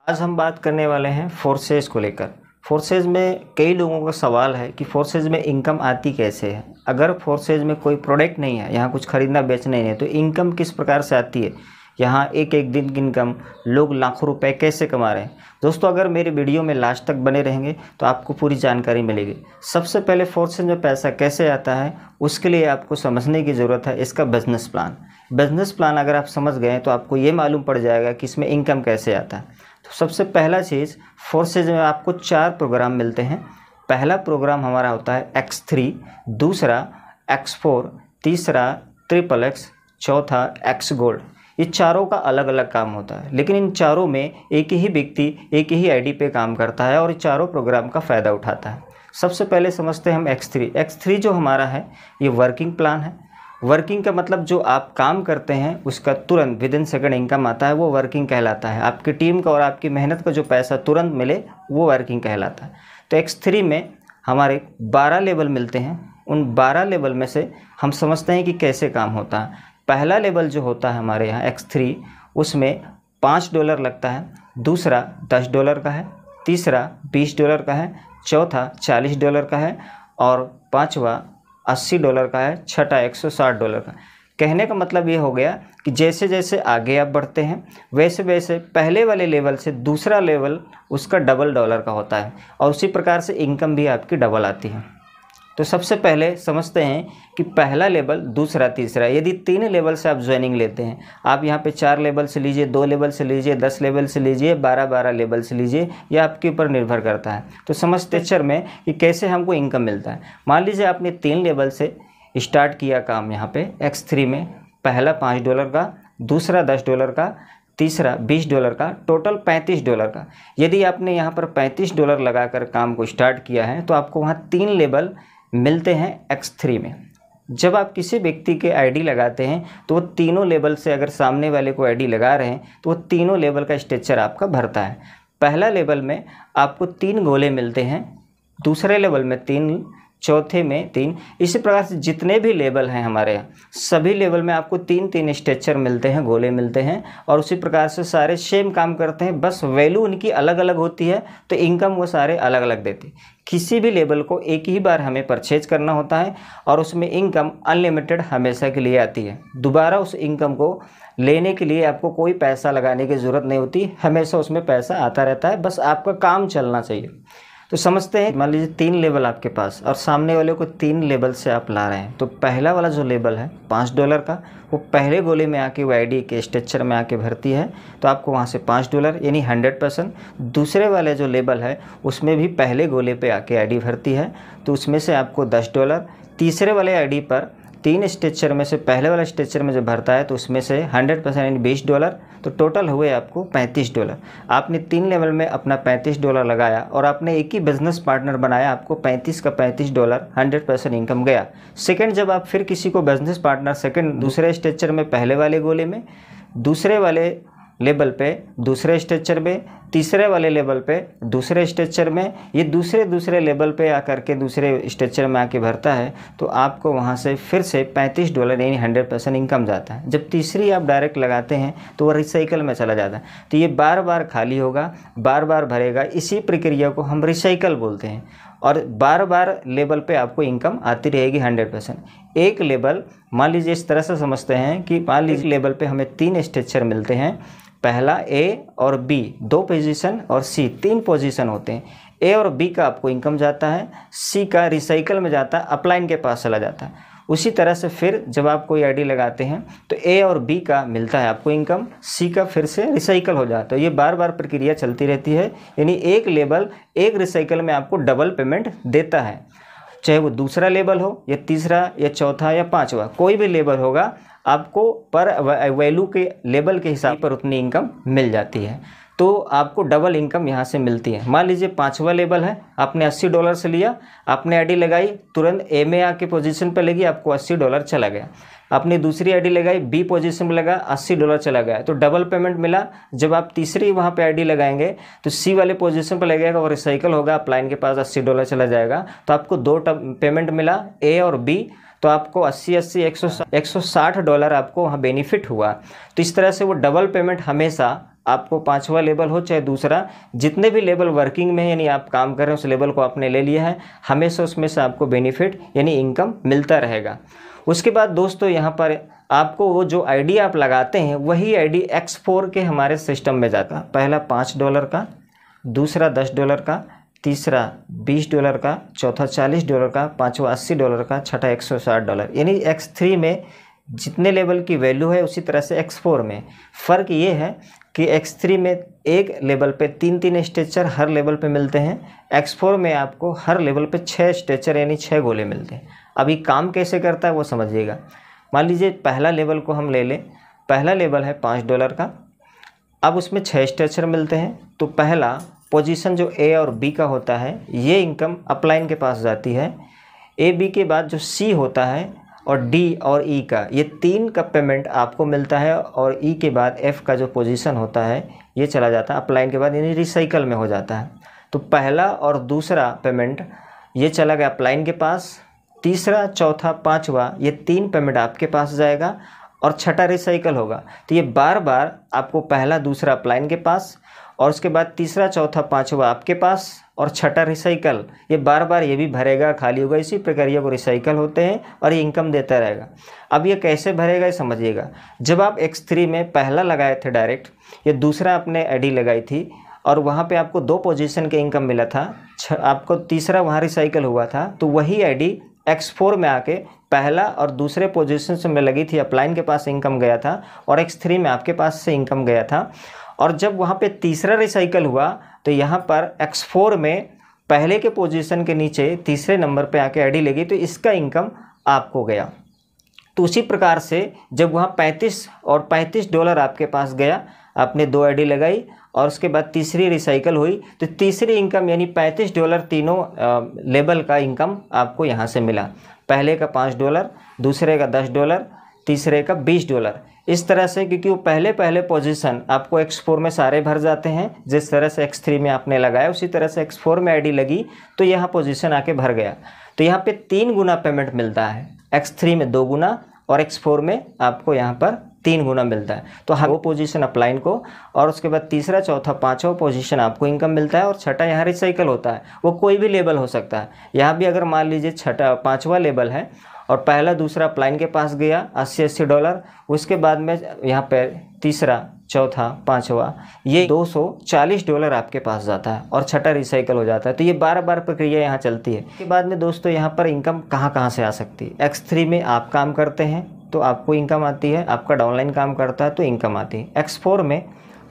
आज हम बात करने वाले हैं फोर्सेस को लेकर। फोर्सेस में कई लोगों का सवाल है कि फोर्सेस में इनकम आती कैसे है। अगर फोर्सेस में कोई प्रोडक्ट नहीं है, यहाँ कुछ खरीदना बेचना नहीं है, तो इनकम किस प्रकार से आती है, यहाँ एक एक दिन की इनकम लोग लाखों रुपए कैसे कमा रहे हैं। दोस्तों, अगर मेरे वीडियो में लास्ट तक बने रहेंगे तो आपको पूरी जानकारी मिलेगी। सबसे पहले फोर्सेस में पैसा कैसे आता है, उसके लिए आपको समझने की ज़रूरत है इसका बिजनेस प्लान। बिजनेस प्लान अगर आप समझ गए तो आपको ये मालूम पड़ जाएगा कि इसमें इनकम कैसे आता है। तो सबसे पहला चीज़, फोर्सेज में आपको 4 प्रोग्राम मिलते हैं। पहला प्रोग्राम हमारा होता है X3, दूसरा X4, तीसरा XXX, चौथा X गोल्ड। ये चारों का अलग अलग काम होता है, लेकिन इन चारों में एक ही व्यक्ति एक ही आईडी पे काम करता है और ये चारों प्रोग्राम का फ़ायदा उठाता है। सबसे पहले समझते हैं हम X3। X3 जो हमारा है ये वर्किंग प्लान है। वर्किंग का मतलब जो आप काम करते हैं उसका तुरंत विद इन सेकंड इनकम आता है, वो वर्किंग कहलाता है। आपकी टीम का और आपकी मेहनत का जो पैसा तुरंत मिले वो वर्किंग कहलाता है। तो X3 में हमारे 12 लेवल मिलते हैं। उन 12 लेवल में से हम समझते हैं कि कैसे काम होता है। पहला लेवल जो होता है हमारे यहाँ X3, उसमें $5 लगता है, दूसरा $10 का है, तीसरा $20 का है, चौथा $40 का है और पाँचवा $80 का है, छठा $160 का। कहने का मतलब ये हो गया कि जैसे जैसे आगे आप बढ़ते हैं वैसे वैसे पहले वाले लेवल से दूसरा लेवल उसका डबल डॉलर का होता है और उसी प्रकार से इनकम भी आपकी डबल आती है। तो सबसे पहले समझते हैं कि पहला लेवल, दूसरा, तीसरा, यदि 3 लेवल से आप ज्वाइनिंग लेते हैं, आप यहाँ पे 4 लेवल से लीजिए, 2 लेवल से लीजिए, 10 लेवल से लीजिए, 12 लेवल से लीजिए, यह आपके ऊपर निर्भर करता है। तो समझते चर में कि कैसे हमको इनकम मिलता है। मान लीजिए आपने 3 लेवल से स्टार्ट किया काम यहाँ पे X3 में। पहला $5 का, दूसरा $10 का, तीसरा $20 का, टोटल $35 का। यदि आपने यहाँ पर $35 लगाकर काम को स्टार्ट किया है तो आपको वहाँ 3 लेवल मिलते हैं X3 में। जब आप किसी व्यक्ति के आईडी लगाते हैं तो वो तीनों लेवल से, अगर सामने वाले को आईडी लगा रहे हैं तो वो तीनों लेवल का स्ट्रक्चर आपका भरता है। पहला लेवल में आपको 3 गोले मिलते हैं, दूसरे लेवल में 3, चौथे में 3। इसी प्रकार से जितने भी लेवल हैं हमारे यहाँ, सभी लेवल में आपको 3 स्ट्रक्चर मिलते हैं, गोले मिलते हैं और उसी प्रकार से सारे सेम काम करते हैं, बस वैल्यू उनकी अलग अलग होती है तो इनकम वो सारे अलग अलग देते हैं। किसी भी लेवल को एक ही बार हमें परचेज करना होता है और उसमें इनकम अनलिमिटेड हमेशा के लिए आती है। दोबारा उस इनकम को लेने के लिए आपको कोई पैसा लगाने की ज़रूरत नहीं होती, हमेशा उसमें पैसा आता रहता है, बस आपका काम चलना चाहिए। तो समझते हैं, मान लीजिए 3 लेवल आपके पास और सामने वाले को 3 लेवल से आप ला रहे हैं। तो पहला वाला जो लेवल है $5 का, वो पहले गोले में आके वो आईडी के स्ट्रक्चर में आके भरती है तो आपको वहाँ से $5 यानी 100%। दूसरे वाले जो लेवल है उसमें भी पहले गोले पे आके आईडी भरती है तो उसमें से आपको $10। तीसरे वाले आईडी पर 3 स्ट्रक्चर में से पहले वाला स्ट्रक्चर में जब भरता है तो उसमें से 100% यानी $20, तो टोटल हुए आपको $35। आपने 3 लेवल में अपना $35 लगाया और आपने एक ही बिजनेस पार्टनर बनाया, आपको 35 का $35 100% इनकम गया। सेकंड, जब आप फिर किसी को बिजनेस पार्टनर सेकंड दूसरे स्ट्रक्चर में पहले वाले गोले में, दूसरे वाले लेवल पे दूसरे स्ट्रक्चर में, तीसरे वाले लेवल पे दूसरे स्ट्रक्चर में, ये दूसरे लेवल पे आकर के दूसरे स्ट्रक्चर में आके भरता है तो आपको वहाँ से फिर से $35 यानी 100% इनकम जाता है। जब तीसरी आप डायरेक्ट लगाते हैं तो वो रिसाइकल में चला जाता है, तो ये बार बार खाली होगा, बार बार भरेगा। इसी प्रक्रिया को हम रिसाइकल बोलते हैं और बार बार लेवल पे आपको इनकम आती रहेगी 100%। एक लेवल मान लीजिए इस तरह से समझते हैं कि मान लीजिए लेवल पे हमें 3 स्ट्रक्चर मिलते हैं, पहला A और B 2 पोजीशन और C 3 पोजीशन होते हैं। A और B का आपको इनकम जाता है, C का रिसाइकल में जाता है, अपलाइन के पास चला जाता है। उसी तरह से फिर जब आप कोई आईडी लगाते हैं तो A और B का मिलता है आपको इनकम, C का फिर से रिसाइकल हो जाता है। ये बार बार प्रक्रिया चलती रहती है, यानी एक लेवल एक रिसाइकल में आपको डबल पेमेंट देता है। चाहे वो दूसरा लेवल हो या तीसरा या चौथा या पाँचवा, कोई भी लेवल होगा, आपको पर वैल्यू के लेवल के हिसाब पर उतनी इनकम मिल जाती है। तो आपको डबल इनकम यहाँ से मिलती है। मान लीजिए 5वां लेवल है, आपने $80 से लिया, आपने आईडी लगाई, तुरंत ए में आके पोजीशन पर लगी, आपको $80 चला गया। आपने दूसरी आईडी लगाई, बी पोजीशन में लगा, $80 चला गया, तो डबल पेमेंट मिला। जब आप तीसरी वहाँ पे आईडी लगाएंगे तो सी वाले पोजीशन पर लगेगा और रिसाइकल होगा, अपलाइन के पास $80 चला जाएगा, तो आपको 2 पेमेंट मिला, ए और बी। तो आपको 80-80 $160 आपको वहाँ बेनिफिट हुआ। तो इस तरह से वो डबल पेमेंट हमेशा आपको पांचवा लेवल हो चाहे दूसरा, जितने भी लेवल वर्किंग में यानी आप काम कर रहे हैं उस लेवल को आपने ले लिया है, हमेशा उसमें से आपको बेनिफिट यानी इनकम मिलता रहेगा। उसके बाद दोस्तों यहाँ पर आपको वो जो आईडी आप लगाते हैं वही आईडी X4 के हमारे सिस्टम में जाता है। पहला $5 का, दूसरा $10 का, तीसरा $20 का, चौथा $40 का, पांचवा $80 का, छठा $160। यानी X3 में जितने लेवल की वैल्यू है उसी तरह से X4 में फ़र्क ये है कि X3 में एक लेवल पे 3-3 स्ट्रेचर हर लेवल पे मिलते हैं, X4 में आपको हर लेवल पे 6 स्ट्रेचर यानी 6 गोले मिलते हैं। अभी काम कैसे करता है वो समझिएगा। मान लीजिए पहला लेवल को हम ले लें, पहला लेवल है $5 का, अब उसमें 6 स्ट्रेचर मिलते हैं। तो पहला पोजीशन जो A और B का होता है ये इनकम अपलाइन के पास जाती है। A B के बाद जो C होता है और D और E का, ये 3 का पेमेंट आपको मिलता है, और E के बाद F का जो पोजीशन होता है ये चला जाता है अपलाइन के बाद यानी रिसाइकल में हो जाता है। तो पहला और दूसरा पेमेंट ये चला गया अपलाइन के पास, तीसरा चौथा पांचवा ये 3 पेमेंट आपके पास जाएगा और छठा रिसाइकल होगा। तो ये बार बार आपको पहला दूसरा अपलाइन के पास और उसके बाद तीसरा चौथा पांचवा आपके पास और छठा रिसाइकल, ये बार बार ये भी भरेगा खाली होगा। इसी प्रक्रिया को रिसाइकल होते हैं और ये इनकम देता रहेगा। अब ये कैसे भरेगा ये समझिएगा। जब आप X3 में पहला लगाए थे डायरेक्ट, ये दूसरा आपने आईडी लगाई थी और वहाँ पे आपको 2 पोजीशन के इनकम मिला था, आपको तीसरा वहाँ रिसाइकल हुआ था, तो वही आईडी X4 में आके पहला और दूसरे पोजीशन से में लगी थी अपलाइन के पास इनकम गया था और X3 में आपके पास से इनकम गया था। और जब वहाँ पे तीसरा रिसाइकल हुआ तो यहाँ पर X4 में पहले के पोजीशन के नीचे तीसरे नंबर पे आके आईडी लगी, तो इसका इनकम आपको गया। तो उसी प्रकार से जब वहाँ 35 और $35 आपके पास गया, आपने 2 आईडी लगाई और उसके बाद तीसरी रिसाइकल हुई, तो तीसरी इनकम यानी $35 तीनों लेवल का इनकम आपको यहाँ से मिला। पहले का $5, दूसरे का $10, तीसरे का $20। इस तरह से, क्योंकि वो पहले पोजीशन आपको X4 में सारे भर जाते हैं, जिस तरह से X3 में आपने लगाया उसी तरह से X4 में आईडी लगी तो यहाँ पोजीशन आके भर गया। तो यहाँ पे 3 गुना पेमेंट मिलता है, X3 में 2 गुना और X4 में आपको यहाँ पर 3 गुना मिलता है। तो हम वो पोजीशन अपलाइन को और उसके बाद तीसरा चौथा पांचवा पोजीशन आपको इनकम मिलता है और छठा यहाँ रिसाइकल होता है। वो कोई भी लेवल हो सकता है। यहाँ भी अगर मान लीजिए छठा पांचवा लेवल है और पहला दूसरा अपलाइन के पास गया $80 उसके बाद में यहाँ पर तीसरा चौथा पांचवा ये $240 आपके पास जाता है और छठा रिसाइकल हो जाता है। तो ये बार बार प्रक्रिया यहाँ चलती है। इसके बाद में दोस्तों यहाँ पर इनकम कहाँ से आ सकती है। X3 में आप काम करते हैं तो आपको इनकम आती है, आपका डाउनलाइन काम करता है तो इनकम आती है। X4 में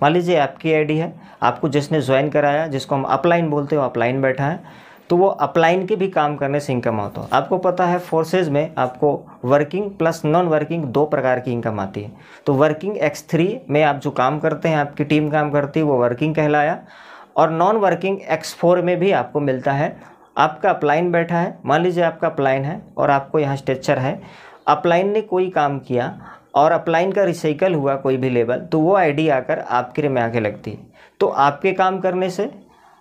मान लीजिए आपकी आईडी है, आपको जिसने ज्वाइन कराया, जिसको हम अपलाइन बोलते हो, अपलाइन बैठा है, तो वो अपलाइन के भी काम करने से इनकम आता है। आपको पता है फोर्सेज में आपको वर्किंग प्लस नॉन वर्किंग 2 प्रकार की इनकम आती है। तो वर्किंग X3 में आप जो काम करते हैं, आपकी टीम काम करती है, वो वर्किंग कहलाया, और नॉन वर्किंग X4 में भी आपको मिलता है। आपका अपलाइन बैठा है, मान लीजिए आपका अपलाइन है और आपको यहाँ स्ट्रेचर है, अपलाइन ने कोई काम किया और अपलाइन का रिसाइकल हुआ कोई भी लेवल, तो वो आईडी आकर आपके में आके लगती है। तो आपके काम करने से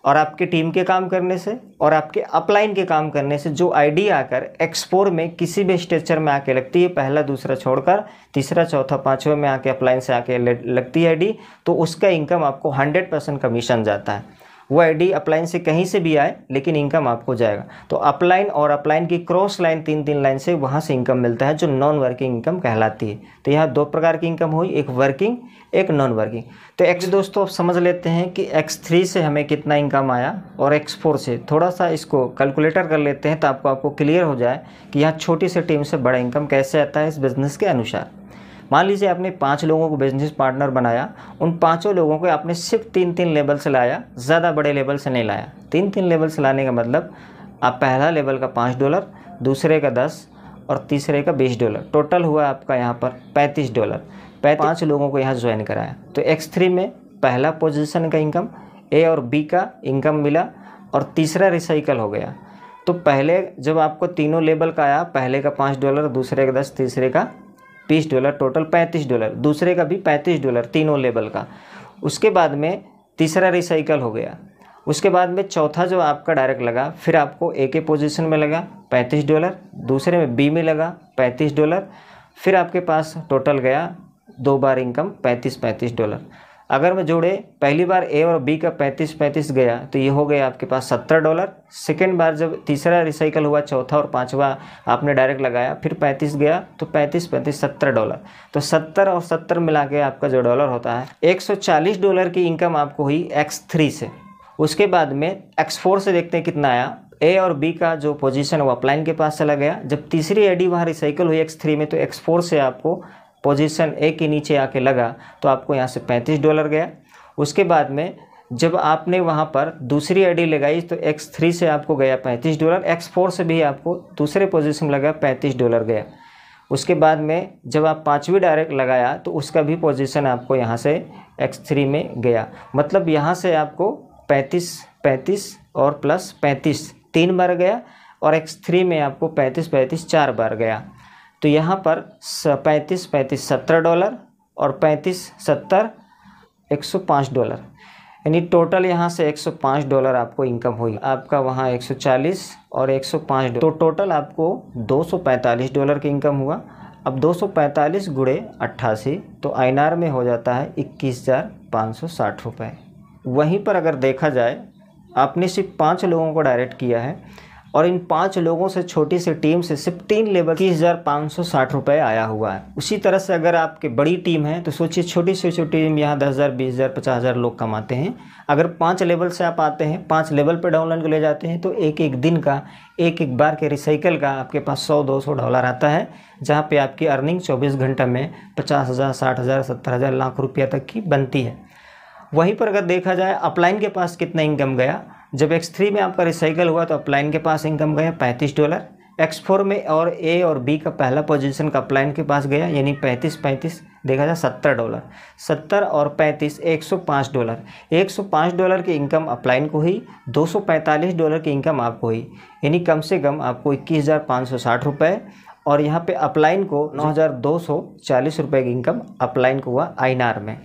और आपके टीम के काम करने से और आपके अपलाइन के काम करने से जो आईडी आकर X4 में किसी भी स्ट्रेचर में आके लगती है, पहला दूसरा छोड़कर तीसरा चौथा पांचवा में आके अपलाइन से आके लगती है आईडी, तो उसका इनकम आपको 100% कमीशन जाता है। वो आईडी अपलाइन से कहीं से भी आए लेकिन इनकम आपको जाएगा। तो अपलाइन और अपलाइन की क्रॉस लाइन 3-3 लाइन से वहाँ से इनकम मिलता है जो नॉन वर्किंग इनकम कहलाती है। तो यहाँ 2 प्रकार की इनकम हुई, एक वर्किंग एक नॉन वर्किंग। तो दोस्तों अब समझ लेते हैं कि X3 से हमें कितना इनकम आया और X4 से थोड़ा सा इसको कैलकुलेटर कर लेते हैं, तो आपको क्लियर हो जाए कि यहाँ छोटी सी टीम से बड़ा इनकम कैसे आता है इस बिज़नेस के अनुसार। मान लीजिए आपने 5 लोगों को बिजनेस पार्टनर बनाया, उन 5 लोगों को आपने सिर्फ 3-3 लेवल से लाया, ज़्यादा बड़े लेवल से नहीं लाया। 3-3 लेवल से लाने का मतलब आप पहला लेवल का $5, दूसरे का 10 और तीसरे का $20, टोटल हुआ आपका यहाँ पर $35। 5 लोगों को यहाँ ज्वाइन कराया। तो X3 में पहला पोजीशन का इनकम A और B का इनकम मिला और तीसरा रिसाइकल हो गया। तो पहले जब आपको तीनों लेवल का आया, पहले का $5, दूसरे का 10, तीसरे का $20, टोटल $35, दूसरे का भी $35 तीनों लेवल का। उसके बाद में तीसरा रिसाइकल हो गया। उसके बाद में चौथा जो आपका डायरेक्ट लगा, फिर आपको A के पोजीशन में लगा $35, दूसरे में B में लगा $35, फिर आपके पास टोटल गया 2 बार इनकम $35। अगर मैं जोड़े पहली बार ए और बी का 35 गया तो ये हो गया आपके पास $70। सेकेंड बार जब तीसरा रिसाइकल हुआ, चौथा और पांचवा आपने डायरेक्ट लगाया, फिर 35 गया तो 35 $70। तो 70 और 70 मिला के आपका जो डॉलर होता है $140 की इनकम आपको हुई X3 से। उसके बाद में X4 से देखते हैं कितना आया। ए और बी का जो पोजीशन वो अपलाइन के पास चला गया। जब तीसरी एडी वहाँ रिसाइकल हुई X3 में तो X4 से आपको पोजीशन ए के नीचे आके लगा तो आपको यहाँ से $35 गया। उसके बाद में जब आपने वहाँ पर दूसरी एडी लगाई तो X3 से आपको गया $35, X4 से भी आपको दूसरे पोजीशन में लगा $35 गया। उसके बाद में जब आप पांचवी डायरेक्ट लगाया तो उसका भी पोजीशन आपको यहाँ से X3 में गया। मतलब यहाँ से आपको 35 और प्लस 35 3 बार गया और X3 में आपको 35 4 बार गया। तो यहाँ पर 35 $70 और 35 70 $105, यानी टोटल यहाँ से $105 आपको इनकम हुई। आपका वहाँ 140 और 105, तो टोटल आपको $245 की इनकम हुआ। अब 245 गुणे 88 तो INR में हो जाता है 21,560 रुपये। वहीं पर अगर देखा जाए आपने सिर्फ 5 लोगों को डायरेक्ट किया है और इन 5 लोगों से छोटी सी टीम से सिर्फ 3 लेबर 21,560 रुपये आया हुआ है। उसी तरह से अगर आपकी बड़ी टीम है तो सोचिए छोटी से छोटी टीम यहाँ 10,000 20,000 50,000 लोग कमाते हैं। अगर 5 लेवल से आप आते हैं, 5 लेवल पर डाउनलाइन को ले जाते हैं तो एक दिन का एक बार के रिसाइकल का आपके पास $100-200 आता है, जहाँ पे आपकी अर्निंग 24 घंटे में 50,000 60,000 70,000 लाख रुपया तक की बनती है। वहीं पर अगर देखा जाए अपलाइन के पास कितना इनकम गया, जब X3 में आपका रिसाइकल हुआ तो अपलाइन के पास इनकम गया $35। X4 में और ए और बी का पहला पोजीशन का अपलाइन के पास गया, यानी 35 देखा जाए $70। 70 और 35 $105। $105 की इनकम अपलाइन को हुई, $245 की इनकम आपको हुई, यानी कम से कम आपको 21,560 रुपये। और यहाँ पे अपलाइन को 9,240 रुपये की इनकम अपलाइन को हुआ INR में।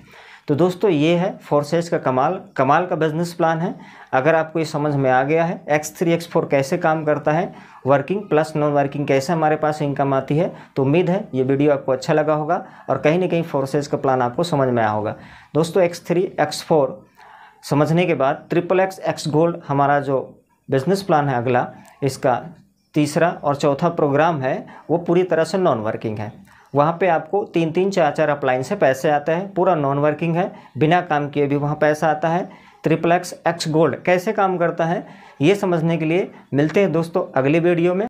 तो दोस्तों ये है फोर्सेज का कमाल का बिजनेस प्लान है। अगर आपको ये समझ में आ गया है X3 X4 कैसे काम करता है, वर्किंग प्लस नॉन वर्किंग कैसे हमारे पास इनकम आती है, तो उम्मीद है ये वीडियो आपको अच्छा लगा होगा और कहीं ना कहीं फोर्सेज का प्लान आपको समझ में आया होगा। दोस्तों X3 X4 समझने के बाद XXX X गोल्ड हमारा जो बिजनेस प्लान है अगला, इसका तीसरा और चौथा प्रोग्राम है वो पूरी तरह से नॉन वर्किंग है। वहाँ पे आपको 3 4 अपलाइन से पैसे आते हैं, पूरा नॉन वर्किंग है, बिना काम किए भी वहाँ पैसा आता है। XXX X गोल्ड कैसे काम करता है ये समझने के लिए मिलते हैं दोस्तों अगली वीडियो में।